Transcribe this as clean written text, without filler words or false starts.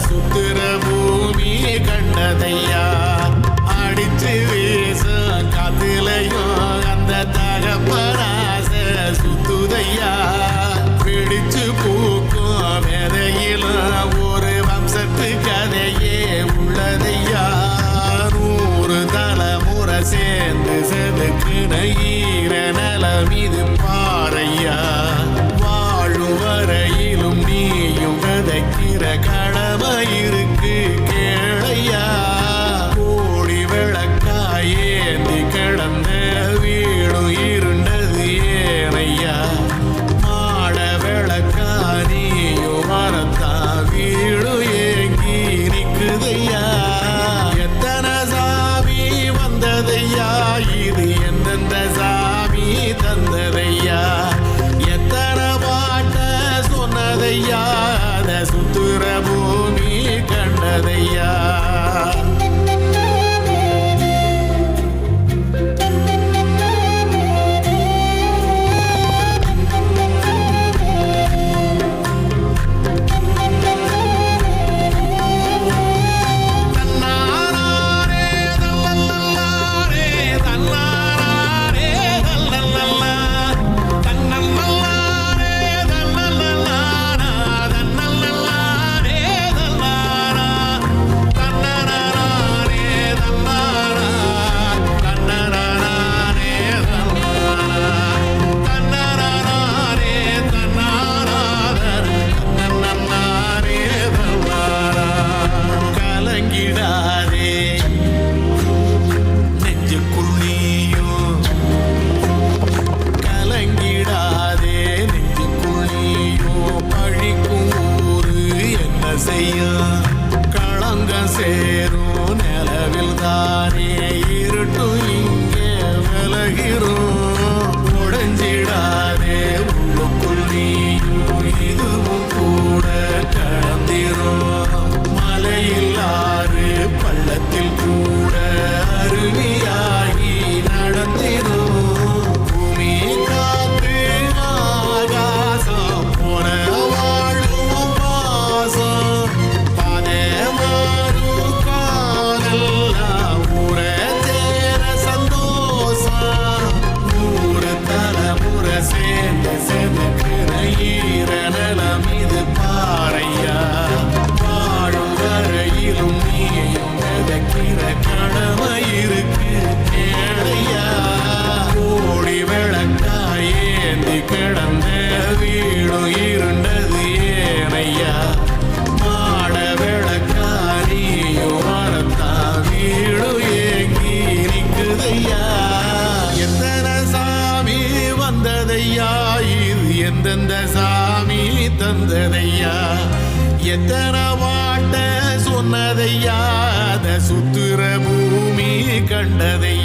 சுத்துற பூமி கண்டதையா அடிச்சு வீச காத்துலையும் அந்த தகப்பராச சுத்துதையா பிடிச்சு பூக்கும் விதையிலும் ஒரு வம்சத்து கதையே உள்ளதையா 100 தலைமுறை சேர்ந்து செதுக்குன ஈர நலம் இது பாறையா வாழும் வரையிலும் நீயும் விதைக்கிற கடமை இருக்கு கேளையா கோடி விளக்காயேந்தி கிடந்த வீடும் இருண்டது ஏனையா மாட விளக்கா நீயும் வரத்தா வீடு ஏங்கி நிக்குதையா எத்தனை சாமி வந்ததையா இது எந்தெந்த சாமி தந்ததையா எத்தனை பாட்ட சொன்னதையா அத சுத்துற பூமி கண்டதையா களங்கம் சேரும் நிலவில் தானே இருட்டும் இங்கே விலகிறோம் உடைஞ்சிடாதே உள்ளுக்குள் நீயும் இதுவும் கூட கடந்திரும் மலையில் ஆறு பள்ளத்தில் கூட அருவியாகி நடந்திரும் பூமி காத்து ஆகாசம் போன வாழும் பாசம் சேர்ந்து செதுக்குற ஈர நலம் இது பாறையா வாழும் வரையிலும் நீயும் விதைக்கிற கடமை இருக்கு கேளையா கோடி விளக்காயேந்தி கிடந்த வீடும் இருண்டது ஏனையா மாட விளக்கா நீயும் வரத்தா வீடு ஏங்கி நிக்குதையா எத்தனை சாமி வந்ததையா இது எந்தெந்த சாமி தந்ததையா எத்தனை வாட்ட சொன்னதையா அத சுத்துற பூமி கண்டதையா